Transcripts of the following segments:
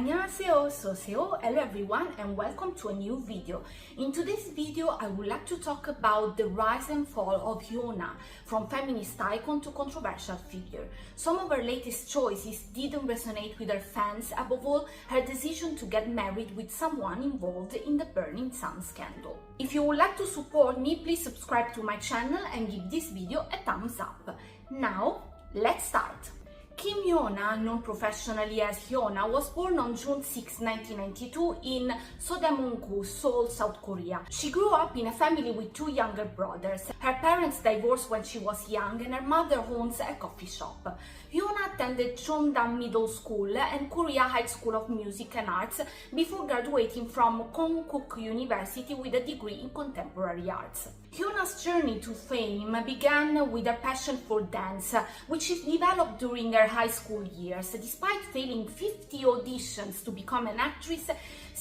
Annyeonghaseyo, hello everyone and welcome to a new video. In today's video I would like to talk about the rise and fall of Hyuna, from feminist icon to controversial figure. Some of her latest choices didn't resonate with her fans, above all her decision to get married with someone involved in the Burning Sun scandal. If you would like to support me, please subscribe to my channel and give this video a thumbs up. Now, let's start. Kim Hyuna, known professionally as Hyuna, was born on June 6, 1992 in Sodaemun-gu, Seoul, South Korea. She grew up in a family with two younger brothers. Her parents divorced when she was young and her mother owns a coffee shop. Hyuna attended Cheongdam Middle School and Korea High School of Music and Arts before graduating from Konkuk University with a degree in contemporary arts. Hyuna's journey to fame began with a passion for dance, which she developed during her high school years. Despite failing 50 auditions to become an actress,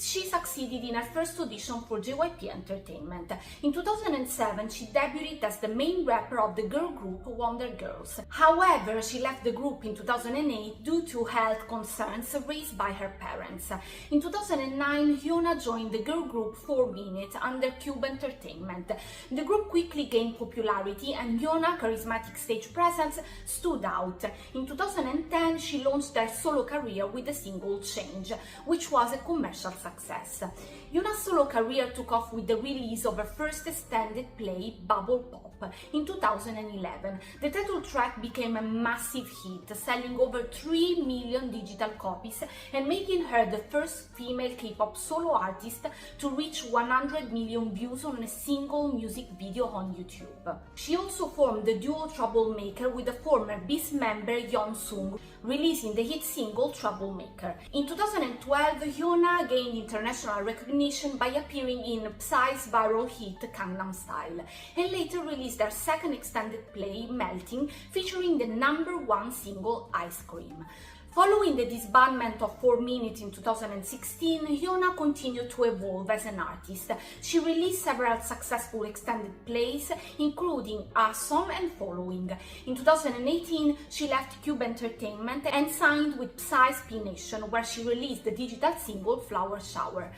she succeeded in her first audition for JYP Entertainment. In 2007, she debuted as the main rapper of the girl group Wonder Girls. However, she left the group in 2008 due to health concerns raised by her parents. In 2009, Hyuna joined the girl group 4 Minute under Cube Entertainment. The group quickly gained popularity and Hyuna's charismatic stage presence stood out. In 2010, she launched her solo career with the single Change, which was a commercial success. Hyuna's solo career took off with the release of her first extended play, Bubble Pop, in 2011. The title track became a massive hit, selling over 3 million digital copies and making her the first female K-pop solo artist to reach 100 million views on a single music video on YouTube. She also formed the duo Troublemaker with the former Beast member Yeon Sung, releasing the hit single Troublemaker. In 2012, Hyuna gained international recognition by appearing in Psy's viral hit Gangnam Style, and later released her second extended play, Melting, featuring the #1 single Ice Cream. Following the disbandment of 4 Minute in 2016, Hyuna continued to evolve as an artist. She released several successful extended plays, including Awesome and Following. In 2018, she left Cube Entertainment and signed with Psy's P Nation, where she released the digital single Flower Shower.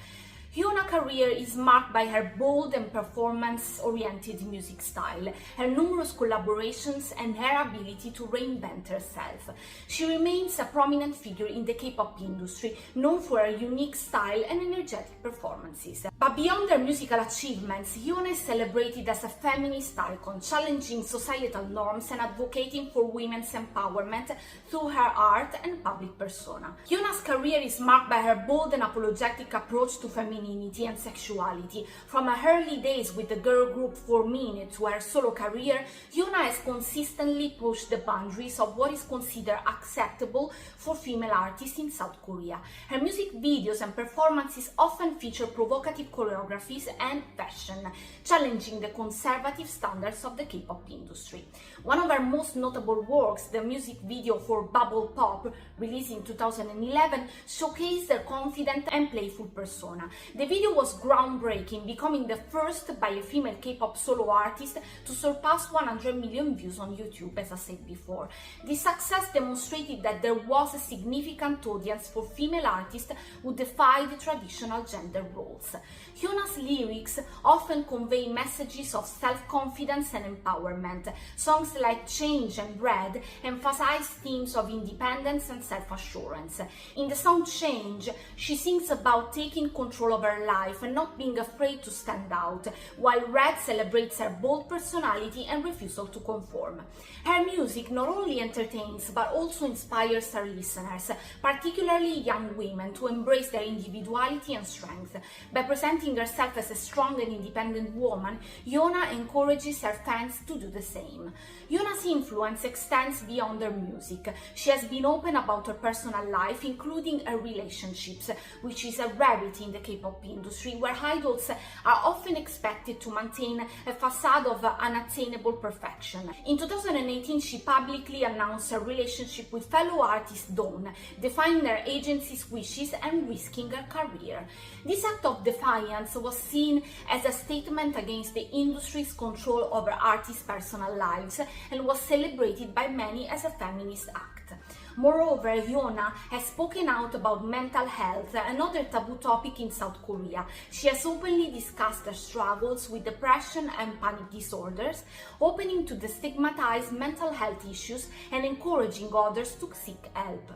Hyuna's career is marked by her bold and performance-oriented music style, her numerous collaborations, and her ability to reinvent herself. She remains a prominent figure in the K-pop industry, known for her unique style and energetic performances. But beyond her musical achievements, Hyuna is celebrated as a feminist icon, challenging societal norms and advocating for women's empowerment through her art and public persona. Hyuna's career is marked by her bold and apologetic approach to femininity and sexuality. From her early days with the girl group 4 Minute to her solo career, Hyuna has consistently pushed the boundaries of what is considered acceptable for female artists in South Korea. Her music videos and performances often feature provocative choreographies and fashion, challenging the conservative standards of the K-pop industry. One of her most notable works, the music video for Bubble Pop, released in 2011, showcased her confident and playful persona. The video was groundbreaking, becoming the first by a female K-pop solo artist to surpass 100 million views on YouTube, as I said before. This success demonstrated that there was a significant audience for female artists who defied traditional gender roles. Hyuna's lyrics often convey messages of self-confidence and empowerment. Songs like Change and Red emphasize themes of independence and self-assurance. In the song Change, she sings about taking control of her life and not being afraid to stand out, while Red celebrates her bold personality and refusal to conform. Her music not only entertains but also inspires her listeners, particularly young women, to embrace their individuality and strength. By presenting herself as a strong and independent woman, Hyuna encourages her fans to do the same. Hyuna's influence extends beyond her music. She has been open about her personal life, including her relationships, which is a rarity in the K-pop industry, where idols are often expected to maintain a facade of unattainable perfection. In 2018, she publicly announced her relationship with fellow artist Dawn, defying her agency's wishes and risking her career. This act of defiance was seen as a statement against the industry's control over artists' personal lives and was celebrated by many as a feminist act. Moreover, Hyuna has spoken out about mental health, another taboo topic in South Korea. She has openly discussed her struggles with depression and panic disorders, opening to destigmatize mental health issues and encouraging others to seek help.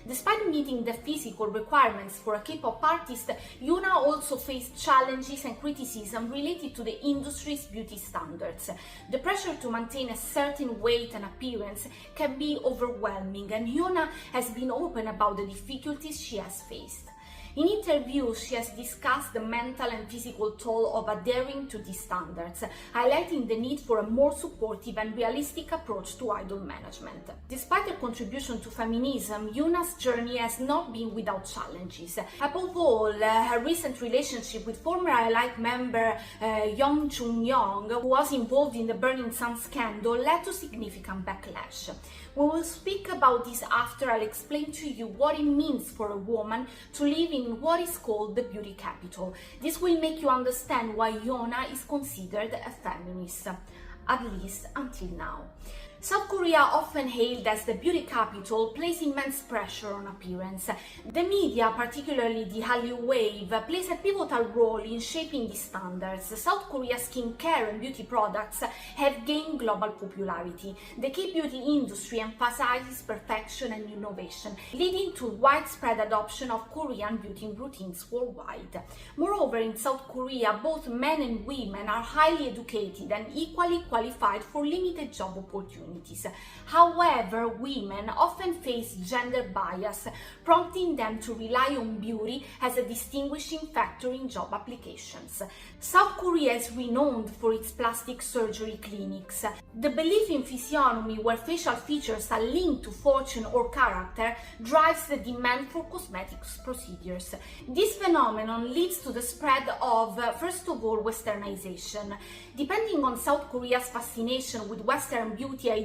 Despite meeting the physical requirements for a K-pop artist, Hyuna also faced challenges and criticism related to the industry's beauty standards. The pressure to maintain a certain weight and appearance can be overwhelming, and Hyuna has been open about the difficulties she has faced. In interviews, she has discussed the mental and physical toll of adhering to these standards, highlighting the need for a more supportive and realistic approach to idol management. Despite her contribution to feminism, Hyuna's journey has not been without challenges. Above all, her recent relationship with former ILITE member Young Chun-young, who was involved in the Burning Sun scandal, led to significant backlash. We will speak about this after I'll explain to you what it means for a woman to live in what is called the beauty capital. This will make you understand why Hyuna is considered a feminist, at least until now. South Korea, often hailed as the beauty capital, places immense pressure on appearance. The media, particularly the Hallyu wave, plays a pivotal role in shaping these standards. South Korea's skincare and beauty products have gained global popularity. The K-beauty industry emphasizes perfection and innovation, leading to widespread adoption of Korean beauty routines worldwide. Moreover, in South Korea, both men and women are highly educated and equally qualified for limited job opportunities. However, women often face gender bias, prompting them to rely on beauty as a distinguishing factor in job applications. South Korea is renowned for its plastic surgery clinics. The belief in physiognomy, where facial features are linked to fortune or character, drives the demand for cosmetic procedures. This phenomenon leads to the spread of, first of all, westernization. Depending on South Korea's fascination with Western beauty ideals,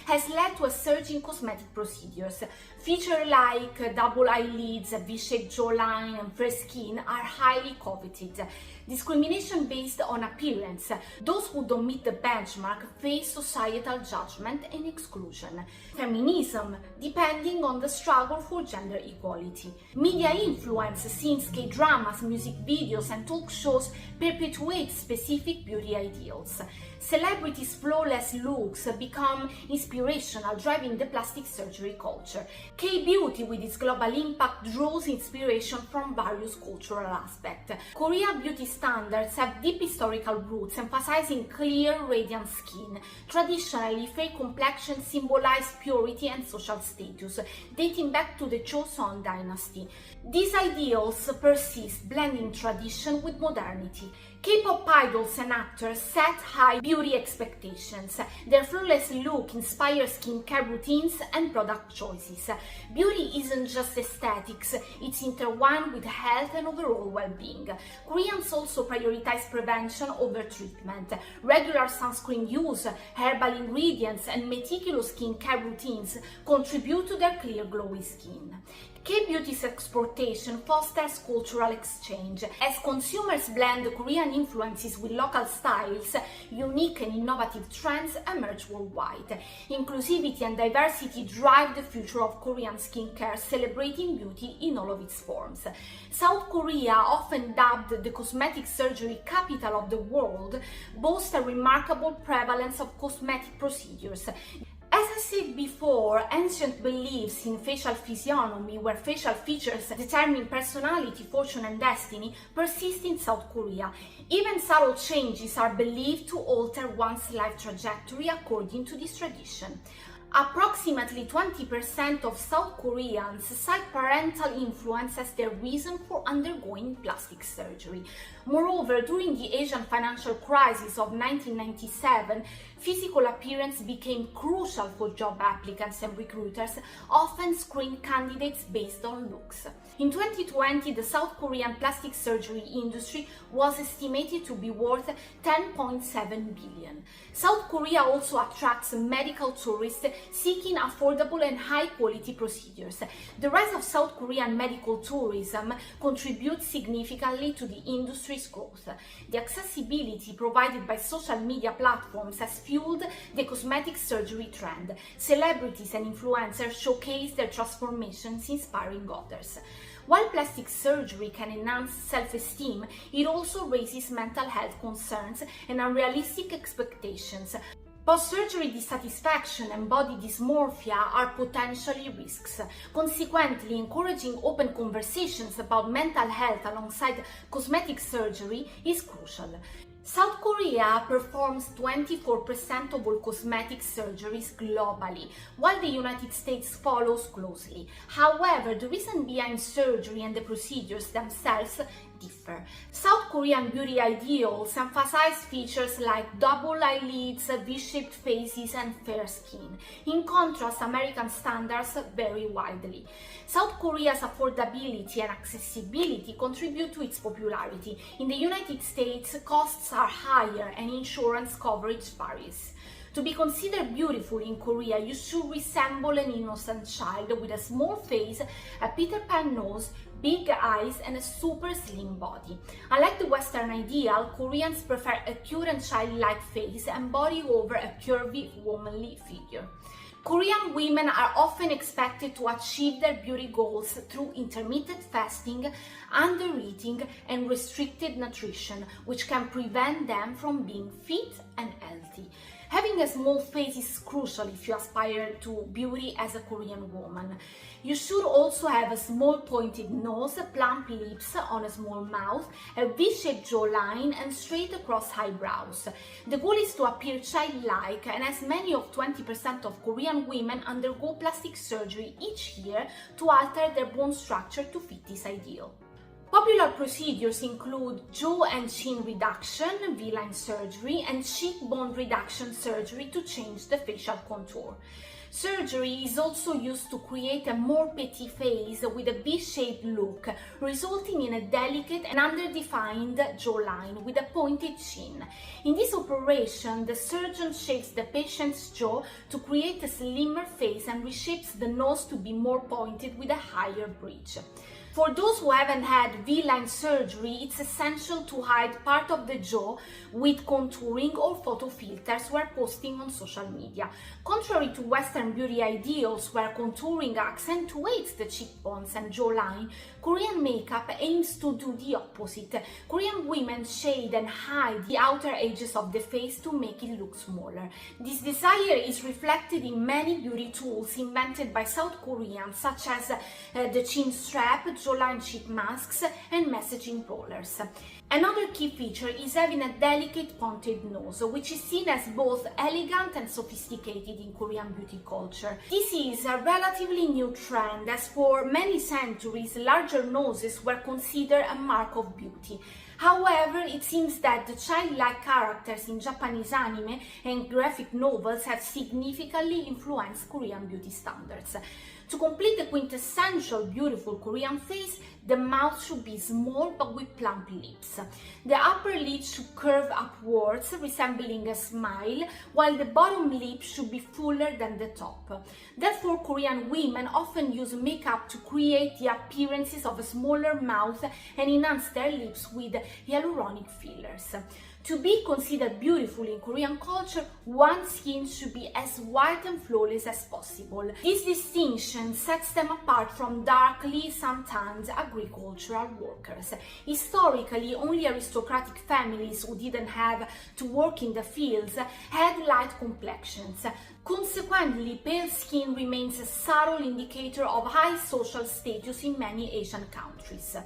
has led to a surge in cosmetic procedures. Features like double eyelids, V-shaped jawline, and fair skin are highly coveted. Discrimination based on appearance. Those who don't meet the benchmark face societal judgment and exclusion. Feminism, depending on the struggle for gender equality. Media influence, since K-dramas, music videos, and talk shows perpetuate specific beauty ideals. Celebrities' flawless looks become inspirational, driving the plastic surgery culture. K-beauty, with its global impact, draws inspiration from various cultural aspects. Korean beauty standards have deep historical roots, emphasizing clear, radiant skin. Traditionally, fair complexion symbolized purity and social status, dating back to the Joseon dynasty. These ideals persist, blending tradition with modernity. K-pop idols and actors set high beauty expectations. Their flawless look inspires skincare routines and product choices. Beauty isn't just aesthetics, it's intertwined with health and overall well-being. Koreans also prioritize prevention over treatment. Regular sunscreen use, herbal ingredients, and meticulous skincare routines contribute to their clear, glowy skin. K-beauty's exportation fosters cultural exchange. As consumers blend Korean influences with local styles, unique and innovative trends emerge worldwide. Inclusivity and diversity drive the future of Korean skincare, celebrating beauty in all of its forms. South Korea, often dubbed the cosmetic surgery capital of the world, boasts a remarkable prevalence of cosmetic procedures. As I said before, ancient beliefs in facial physiognomy, where facial features determine personality, fortune, and destiny, persist in South Korea. Even subtle changes are believed to alter one's life trajectory according to this tradition. Approximately 20% of South Koreans cite parental influence as their reason for undergoing plastic surgery. Moreover, during the Asian financial crisis of 1997, physical appearance became crucial for job applicants and recruiters, often screened candidates based on looks. In 2020, the South Korean plastic surgery industry was estimated to be worth $10.7 billion. South Korea also attracts medical tourists seeking affordable and high-quality procedures. The rise of South Korean medical tourism contributes significantly to the industry's growth. The accessibility provided by social media platforms has fueled the cosmetic surgery trend. Celebrities and influencers showcase their transformations, inspiring others. While plastic surgery can enhance self-esteem, it also raises mental health concerns and unrealistic expectations. Post-surgery dissatisfaction and body dysmorphia are potentially risks. Consequently, encouraging open conversations about mental health alongside cosmetic surgery is crucial. South Korea performs 24% of all cosmetic surgeries globally, while the United States follows closely. However, the reason behind surgery and the procedures themselves differ. South Korean beauty ideals emphasize features like double eyelids, V-shaped faces, and fair skin. In contrast, American standards vary widely. South Korea's affordability and accessibility contribute to its popularity. In the United States, costs are higher and insurance coverage varies. To be considered beautiful in Korea, you should resemble an innocent child with a small face, a Peter Pan nose, big eyes, and a super slim body. Unlike the Western ideal, Koreans prefer a cute and childlike face and body over a curvy, womanly figure. Korean women are often expected to achieve their beauty goals through intermittent fasting, under-eating, and restricted nutrition, which can prevent them from being fit and healthy. Having a small face is crucial if you aspire to beauty as a Korean woman. You should also have a small pointed nose, plump lips on a small mouth, a V-shaped jawline, and straight across eyebrows. The goal is to appear childlike, and as many of 20% of Korean women undergo plastic surgery each year to alter their bone structure to fit this ideal. Popular procedures include jaw and chin reduction, V-line surgery, and cheekbone reduction surgery to change the facial contour. Surgery is also used to create a more petite face with a V-shaped look, resulting in a delicate and underdefined jawline with a pointed chin. In this operation, the surgeon shapes the patient's jaw to create a slimmer face and reshapes the nose to be more pointed with a higher bridge. For those who haven't had V-line surgery, it's essential to hide part of the jaw with contouring or photo filters where posting on social media. Contrary to Western beauty ideals where contouring accentuates the cheekbones and jawline, Korean makeup aims to do the opposite. Korean women shade and hide the outer edges of the face to make it look smaller. This desire is reflected in many beauty tools invented by South Koreans, such as the chin strap, jawline cheek masks, and messaging rollers. Another key feature is having a delicate pointed nose, which is seen as both elegant and sophisticated in Korean beauty culture. This is a relatively new trend, as for many centuries, larger noses were considered a mark of beauty. However, it seems that the childlike characters in Japanese anime and graphic novels have significantly influenced Korean beauty standards. To complete the quintessential beautiful Korean face, the mouth should be small but with plump lips. The upper lid should curve upwards, resembling a smile, while the bottom lip should be fuller than the top. Therefore, Korean women often use makeup to create the appearances of a smaller mouth and enhance their lips with hyaluronic fillers. To be considered beautiful in Korean culture, one's skin should be as white and flawless as possible. This distinction sets them apart from darkly, sometimes agricultural workers. Historically, only aristocratic families who didn't have to work in the fields had light complexions. Consequently, pale skin remains a subtle indicator of high social status in many Asian countries.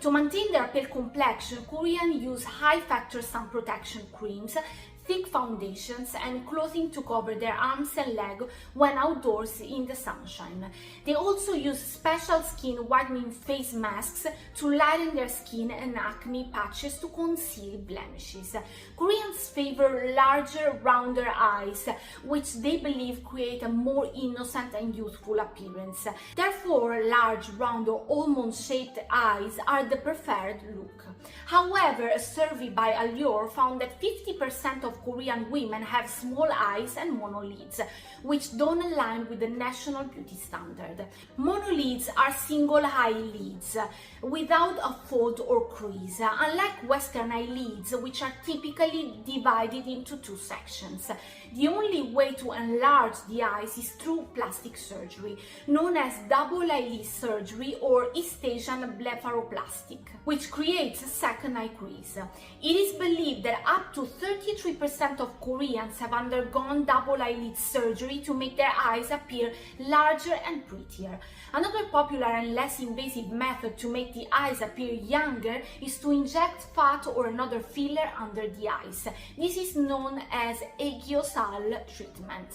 To maintain their pale complexion, Koreans use high-factor sun protection creams, thick foundations, and clothing to cover their arms and legs when outdoors in the sunshine. They also use special skin whitening face masks to lighten their skin and acne patches to conceal blemishes. Koreans favor larger, rounder eyes, which they believe create a more innocent and youthful appearance. Therefore, large, round, or almond-shaped eyes are the preferred look. However, a survey by Allure found that 50% of of Korean women have small eyes and monolids, which don't align with the national beauty standard. Monolids are single eyelids without a fold or crease, unlike Western eyelids, which are typically divided into two sections. The only way to enlarge the eyes is through plastic surgery, known as double eyelid surgery or East Asian blepharoplastic, which creates a second eye crease. It is believed that up to 33% of Koreans have undergone double eyelid surgery to make their eyes appear larger and prettier. Another popular and less invasive method to make the eyes appear younger is to inject fat or another filler under the eyes. This is known as aegiosal treatment.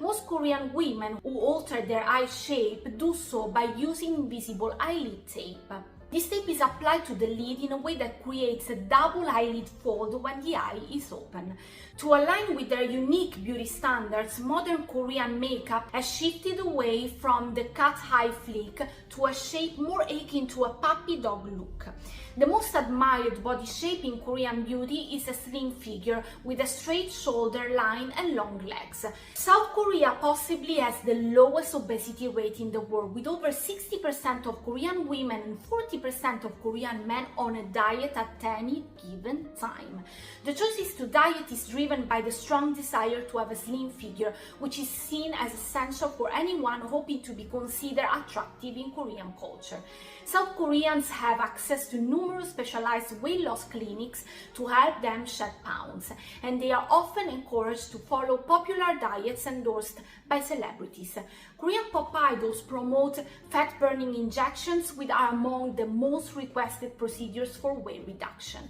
Most Korean women who alter their eye shape do so by using invisible eyelid tape. This tape is applied to the lid in a way that creates a double eyelid fold when the eye is open. To align with their unique beauty standards, modern Korean makeup has shifted away from the cat eye flick to a shape more akin to a puppy dog look. The most admired body shape in Korean beauty is a slim figure with a straight shoulder line and long legs. South Korea possibly has the lowest obesity rate in the world, with over 60% of Korean women and 40% of Korean men on a diet at any given time. The choice to diet is driven by the strong desire to have a slim figure, which is seen as essential for anyone hoping to be considered attractive in Korean culture. South Koreans have access to numerous specialized weight loss clinics to help them shed pounds, and they are often encouraged to follow popular diets endorsed by celebrities. Korean pop idols promote fat-burning injections, which are among the most requested procedures for weight reduction.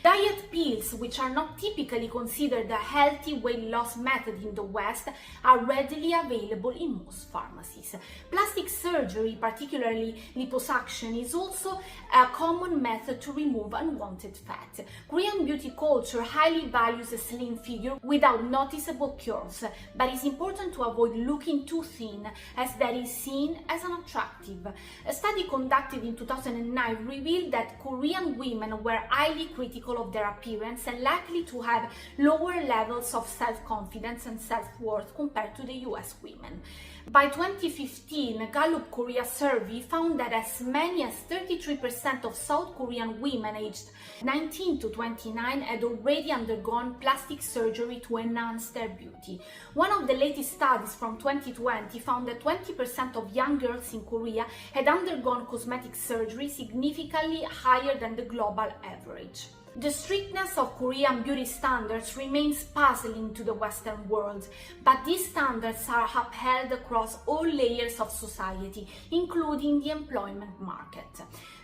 Diet pills, which are not typically considered a healthy weight loss method in the West, are readily available in most pharmacies. Plastic surgery, particularly liposuction, is also a common method to remove unwanted fat. Korean beauty culture highly values a slim figure without noticeable curves, but it's important to avoid looking too thin, as that is seen as unattractive. A study conducted in 2009 revealed that Korean women were highly critical of their appearance and likely to have lower levels of self-confidence and self-worth compared to the US women. By 2015, a Gallup Korea survey found that as many as 33% of South Korean women aged 19 to 29 had already undergone plastic surgery to enhance their beauty. One of the latest studies from 2020 found that 20% of young girls in Korea had undergone cosmetic surgery, significantly higher than the global average. The strictness of Korean beauty standards remains puzzling to the Western world, but these standards are upheld across all layers of society, including the employment market.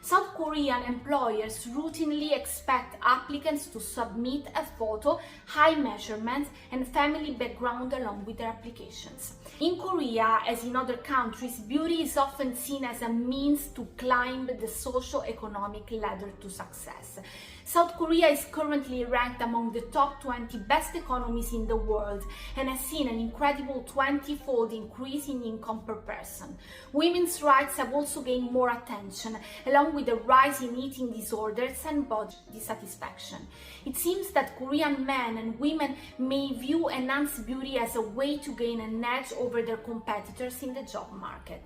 South Korean employers routinely expect applicants to submit a photo, height measurements, and family background along with their applications. In Korea, as in other countries, beauty is often seen as a means to climb the socio-economic ladder to success. South Korea is currently ranked among the top 20 best economies in the world and has seen an incredible 20-fold increase in income per person. Women's rights have also gained more attention, along with a rise in eating disorders and body dissatisfaction. It seems that Korean men and women may view enhanced beauty as a way to gain an edge over their competitors in the job market.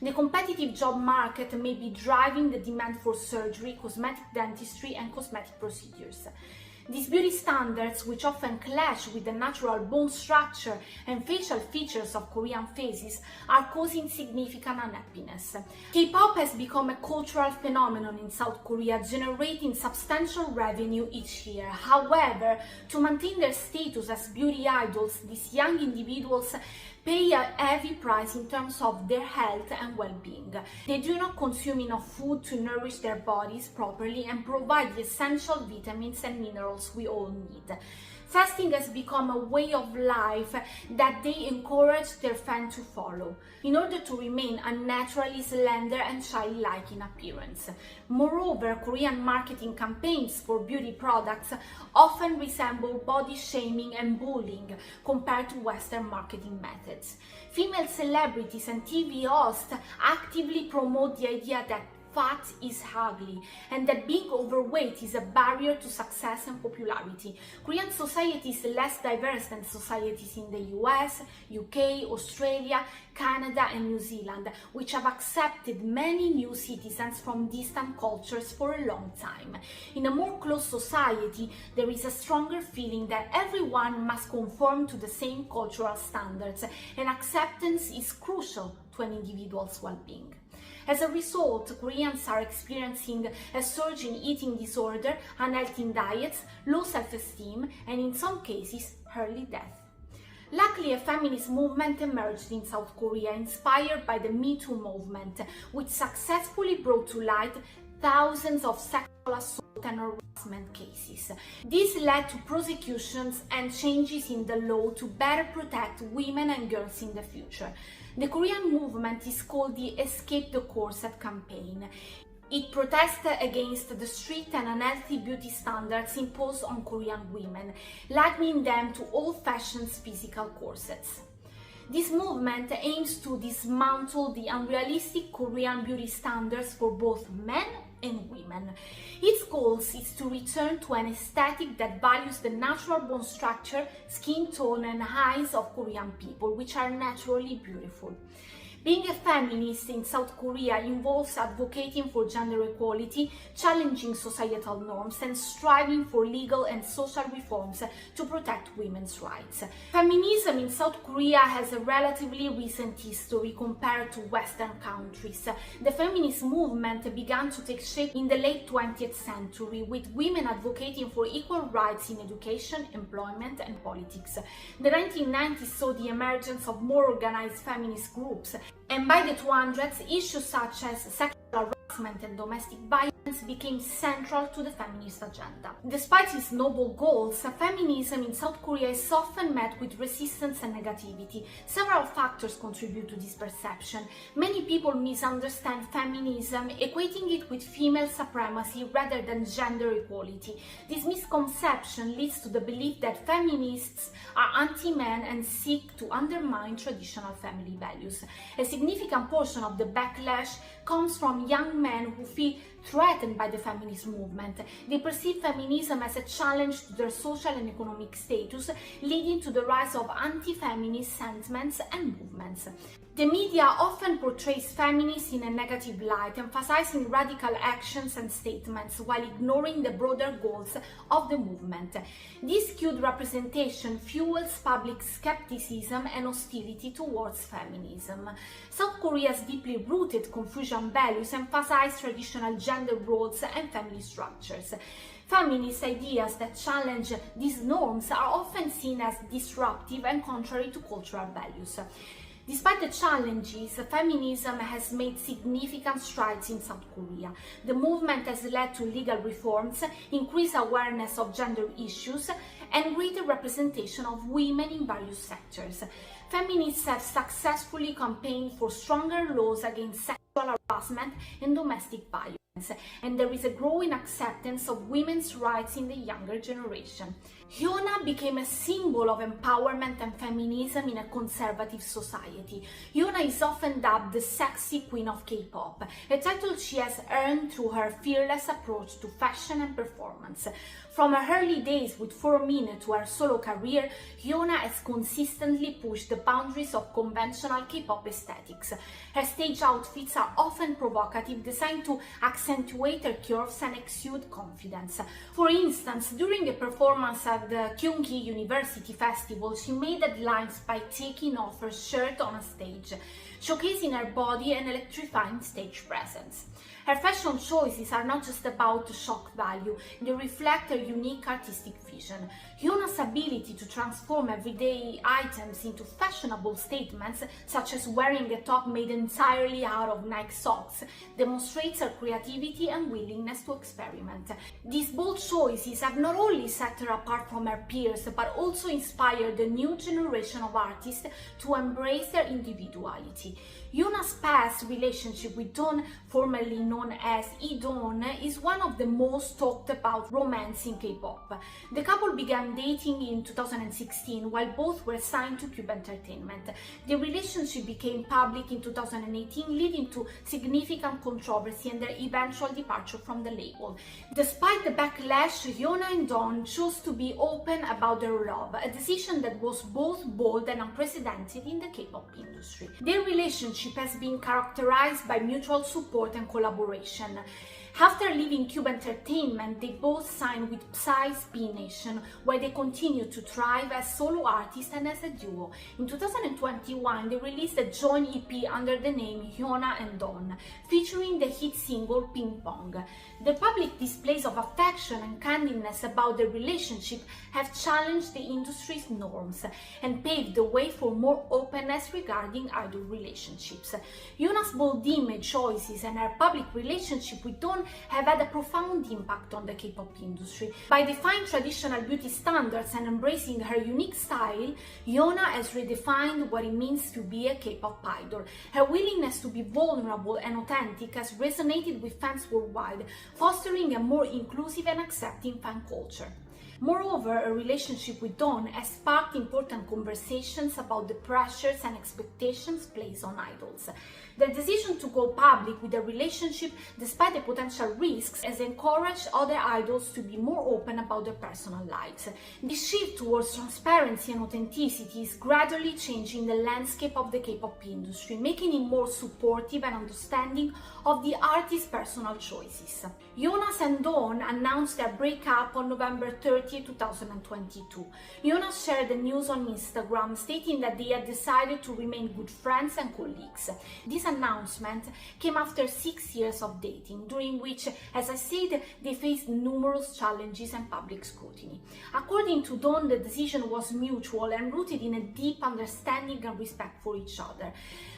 The competitive job market may be driving the demand for surgery, cosmetic dentistry, and cosmetic procedures. These beauty standards, which often clash with the natural bone structure and facial features of Korean faces, are causing significant unhappiness. K-pop has become a cultural phenomenon in South Korea, generating substantial revenue each year. However, to maintain their status as beauty idols, these young individuals pay a heavy price in terms of their health and well-being. They do not consume enough food to nourish their bodies properly and provide the essential vitamins and minerals we all need. Fasting has become a way of life that they encourage their fans to follow, in order to remain unnaturally slender and childlike in appearance. Moreover, Korean marketing campaigns for beauty products often resemble body shaming and bullying compared to Western marketing methods. Female celebrities and TV hosts actively promote the idea that fat is ugly and that being overweight is a barrier to success and popularity. Korean society is less diverse than societies in the US, UK, Australia, Canada and New Zealand, which have accepted many new citizens from distant cultures for a long time. In a more closed society, there is a stronger feeling that everyone must conform to the same cultural standards, and acceptance is crucial to an individual's well-being. As a result, Koreans are experiencing a surge in eating disorder, unhealthy diets, low self-esteem, and in some cases, early death. Luckily, a feminist movement emerged in South Korea, inspired by the Me Too movement, which successfully brought to light thousands of sexual assault and harassment cases. This led to prosecutions and changes in the law to better protect women and girls in the future. The Korean movement is called the Escape the Corset campaign. It protests against the strict and unhealthy beauty standards imposed on Korean women, likening them to old-fashioned physical corsets. This movement aims to dismantle the unrealistic Korean beauty standards for both men and women. Its goal is to return to an aesthetic that values the natural bone structure, skin tone and eyes of Korean people, which are naturally beautiful. Being a feminist in South Korea involves advocating for gender equality, challenging societal norms, and striving for legal and social reforms to protect women's rights. Feminism in South Korea has a relatively recent history compared to Western countries. The feminist movement began to take shape in the late 20th century, with women advocating for equal rights in education, employment, and politics. The 1990s saw the emergence of more organized feminist groups, and by the 200s, issues such as sexual harassment and domestic violence became central to the feminist agenda. Despite its noble goals, feminism in South Korea is often met with resistance and negativity. Several factors contribute to this perception. Many people misunderstand feminism, equating it with female supremacy rather than gender equality. This misconception leads to the belief that feminists are anti-men and seek to undermine traditional family values. A significant portion of the backlash comes from young men who feel threatened by the feminist movement. They perceive feminism as a challenge to their social and economic status, leading to the rise of anti-feminist sentiments and movements. The media often portrays feminists in a negative light, emphasizing radical actions and statements while ignoring the broader goals of the movement. This skewed representation fuels public skepticism and hostility towards feminism. South Korea's deeply rooted Confucian values emphasize traditional gender roles and family structures. Feminist ideas that challenge these norms are often seen as disruptive and contrary to cultural values. Despite the challenges, feminism has made significant strides in South Korea. The movement has led to legal reforms, increased awareness of gender issues, and greater representation of women in various sectors. Feminists have successfully campaigned for stronger laws against sexual harassment and domestic violence, and there is a growing acceptance of women's rights in the younger generation. Hyuna became a symbol of empowerment and feminism in a conservative society. Hyuna is often dubbed the sexy queen of K-pop, a title she has earned through her fearless approach to fashion and performance. From her early days with 4Min to her solo career, Hyuna has consistently pushed the boundaries of conventional K-pop aesthetics. Her stage outfits are often provocative, designed to accentuate her curves and exude confidence. For instance, during a performance at the Kyunggi University Festival, she made headlines by taking off her shirt on a stage, showcasing her body and electrifying stage presence. Her fashion choices are not just about shock value, they reflect her unique artistic vision. Hyuna's ability to transform everyday items into fashionable statements, such as wearing a top made entirely out of Nike socks, demonstrates her creativity and willingness to experiment. These bold choices have not only set her apart from her peers, but also inspired the new generation of artists to embrace their individuality. Hyuna's past relationship with Don, formerly known as Idon, is one of the most talked about romance in K-pop. The couple began dating in 2016 while both were signed to Cube Entertainment. The relationship became public in 2018, leading to significant controversy and their eventual departure from the label. Despite the backlash, Hyuna and Don chose to be open about their love, a decision that was both bold and unprecedented in the K-pop industry. Their relationship has been characterized by mutual support and collaboration. After leaving Cube Entertainment, they both signed with Psy's B Nation, where they continued to thrive as solo artists and as a duo. In 2021, they released a joint EP under the name Hyuna and Don, featuring the hit single Ping Pong. The public displays of affection and candidness about their relationship have challenged the industry's norms and paved the way for more openness regarding idol relationships. Hyuna's bold image choices and her public relationship with Don have had a profound impact on the K-pop industry. By defying traditional beauty standards and embracing her unique style, Hyuna has redefined what it means to be a K-pop idol. Her willingness to be vulnerable and authentic has resonated with fans worldwide, fostering a more inclusive and accepting fan culture. Moreover, her relationship with Don has sparked important conversations about the pressures and expectations placed on idols. Their decision to go public with their relationship, despite the potential risks, has encouraged other idols to be more open about their personal lives. This shift towards transparency and authenticity is gradually changing the landscape of the K-pop industry, making it more supportive and understanding of the artist's personal choices. Hyuna and Don announced their breakup on November 30, 2022. Hyuna shared the news on Instagram, stating that they had decided to remain good friends and colleagues. This announcement came after 6 years of dating, during which, as I said, they faced numerous challenges and public scrutiny. According to Don, the decision was mutual and rooted in a deep understanding and respect for each other.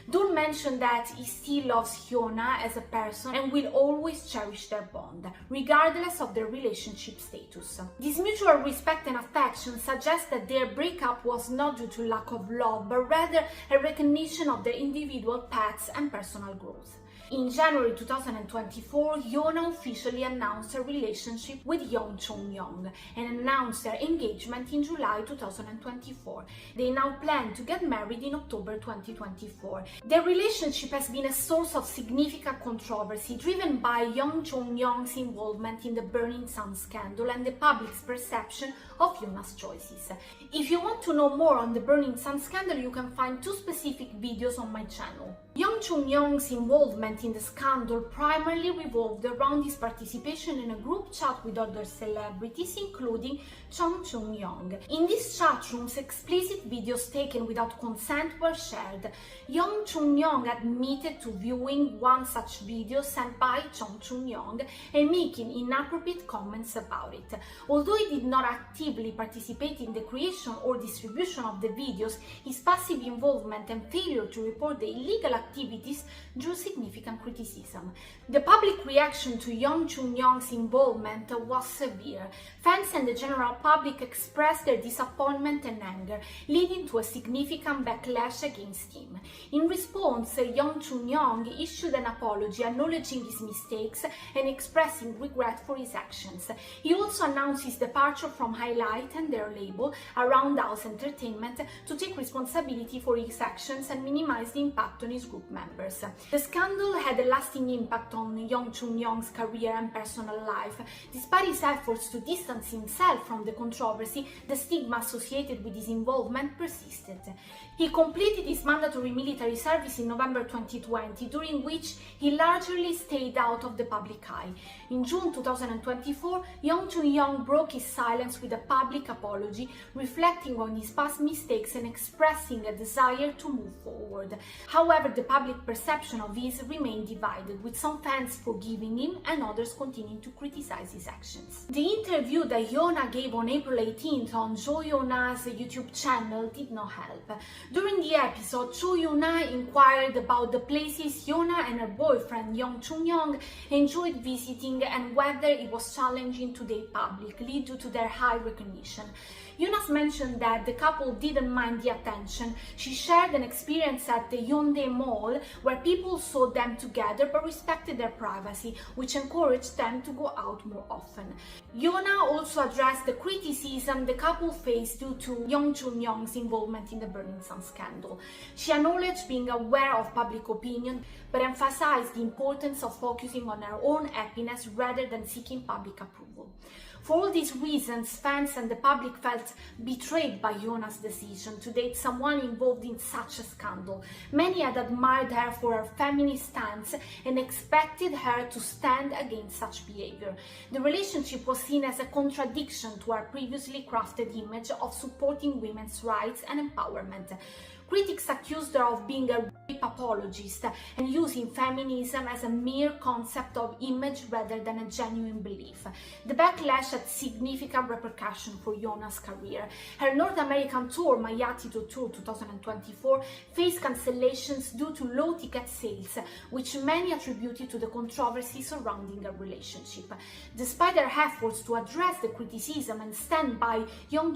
Don mentioned that he still loves Hyuna as a person and will always cherish their bond, regardless of their relationship status. This mutual respect and affection suggests that their breakup was not due to lack of love, but rather a recognition of their individual paths and personal growth. In January 2024, Hyuna officially announced her relationship with Young Chung-young and announced their engagement in July 2024. They now plan to get married in October 2024. Their relationship has been a source of significant controversy, driven by Young Chung-young's involvement in the Burning Sun scandal and the public's perception of Hyuna's choices. If you want to know more on the Burning Sun scandal, you can find 2 specific videos on my channel. Young Chung-young's involvement in the scandal primarily revolved around his participation in a group chat with other celebrities, including Chung Chung-young. In these chat rooms, explicit videos taken without consent were shared. Young Chung-young admitted to viewing one such video sent by Chung Chung-young and making inappropriate comments about it. Although he did not actively participate in the creation or distribution of the videos, his passive involvement and failure to report the illegal activities drew significant criticism. The public reaction to Young Chung-young's involvement was severe. Fans and the general public expressed their disappointment and anger, leading to a significant backlash against him. In response, Young Chung-young issued an apology acknowledging his mistakes and expressing regret for his actions. He also announced his departure from Highlight and their label, Roundhouse Entertainment, to take responsibility for his actions and minimize the impact on his group members. The scandal had a lasting impact on Young Chung-young's career and personal life. Despite his efforts to distance himself from the controversy, the stigma associated with his involvement persisted. He completed his mandatory military service in November 2020, during which he largely stayed out of the public eye. In June 2024, Young Chung-young broke his silence with a public apology, reflecting on his past mistakes and expressing a desire to move forward. However, the public perception of his remained divided, with some fans forgiving him and others continuing to criticize his actions. The interview that Hyuna gave on April 18th on Jo Hyuna's YouTube channel did not help. During the episode, Jo Hyuna inquired about the places Hyuna and her boyfriend Young Chung-young enjoyed visiting and whether it was challenging to date publicly due to their high recognition. Hyuna mentioned that the couple didn't mind the attention. She shared an experience at the Hyundai Mall mall where people saw them together but respected their privacy, which encouraged them to go out more often. Hyuna also addressed the criticism the couple faced due to Young's involvement in the Burning Sun scandal. She acknowledged being aware of public opinion, but emphasized the importance of focusing on her own happiness rather than seeking public approval. For all these reasons, fans and the public felt betrayed by Hyuna's decision to date someone involved in such a scandal. Many had admired her for her feminist stance and expected her to stand against such behavior. The relationship was seen as a contradiction to her previously crafted image of supporting women's rights and empowerment. Critics accused her of being a rape apologist and using feminism as a mere concept of image rather than a genuine belief. The backlash had significant repercussions for Hyuna's career. Her North American tour, My Attitude Tour 2024, faced cancellations due to low ticket sales, which many attributed to the controversy surrounding her relationship. Despite her efforts to address the criticism and stand by Young,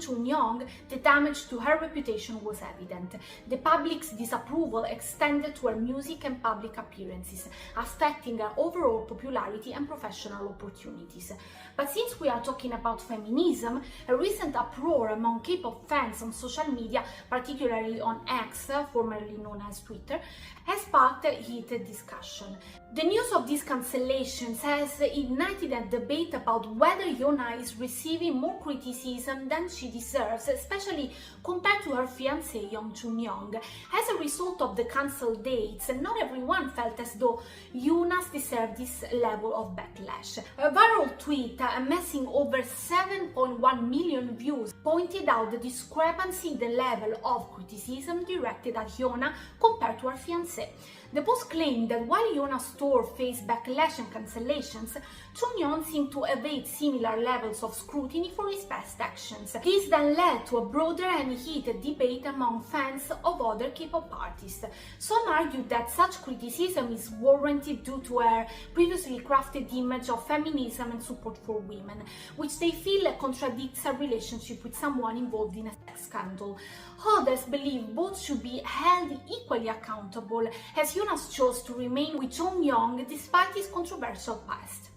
the damage to her reputation was evident. The public's disapproval extended to her music and public appearances, affecting her overall popularity and professional opportunities. But since we are talking about feminism, a recent uproar among K-pop fans on social media, particularly on X, formerly known as Twitter, has sparked a heated discussion. The news of these cancellations has ignited a debate about whether Hyuna is receiving more criticism than she deserves, especially compared to her fiancé Young. As a result of the cancelled dates, not everyone felt as though Hyuna deserved this level of backlash. A viral tweet amassing over 7.1 million views pointed out the discrepancy in the level of criticism directed at Hyuna compared to her fiancé. The post claimed that while Hyuna's tour faced backlash and cancellations, Chunhyun seemed to evade similar levels of scrutiny for his past actions. This then led to a broader and heated debate among fans of other K-pop artists. Some argued that such criticism is warranted due to her previously crafted image of feminism and support for women, which they feel contradicts her relationship with someone involved in a sex scandal. Others believe both should be held equally accountable, as Hyuna chose to remain with Chunhyun despite his controversial past.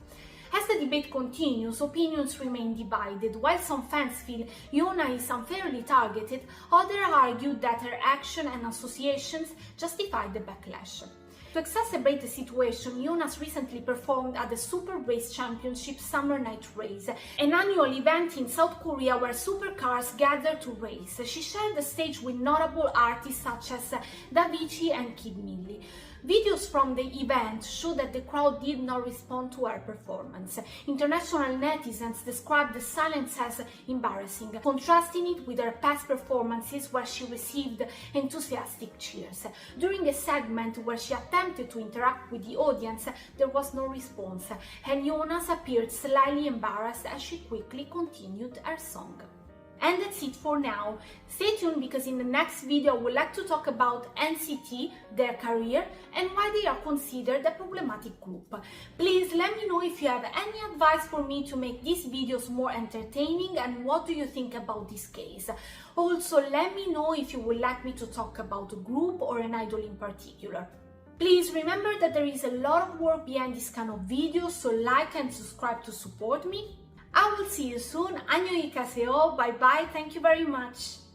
As the debate continues, opinions remain divided. While some fans feel Hyuna is unfairly targeted, others argue that her action and associations justify the backlash. To exacerbate the situation, Hyuna recently performed at the Super Race Championship Summer Night Race, an annual event in South Korea where supercars gather to race. She shared the stage with notable artists such as Davichi and Kid Millie. Videos from the event show that the crowd did not respond to her performance. International netizens described the silence as embarrassing, contrasting it with her past performances where she received enthusiastic cheers. During a segment where she attempted to interact with the audience, there was no response, and Hyuna appeared slightly embarrassed as she quickly continued her song. And that's it for now. Stay tuned because in the next video I would like to talk about NCT, their career, and why they are considered a problematic group. Please let me know if you have any advice for me to make these videos more entertaining and what do you think about this case. Also, let me know if you would like me to talk about a group or an idol in particular. Please remember that there is a lot of work behind this kind of videos, so like and subscribe to support me. I will see you soon. 안녕히 가세요. Bye bye. Thank you very much.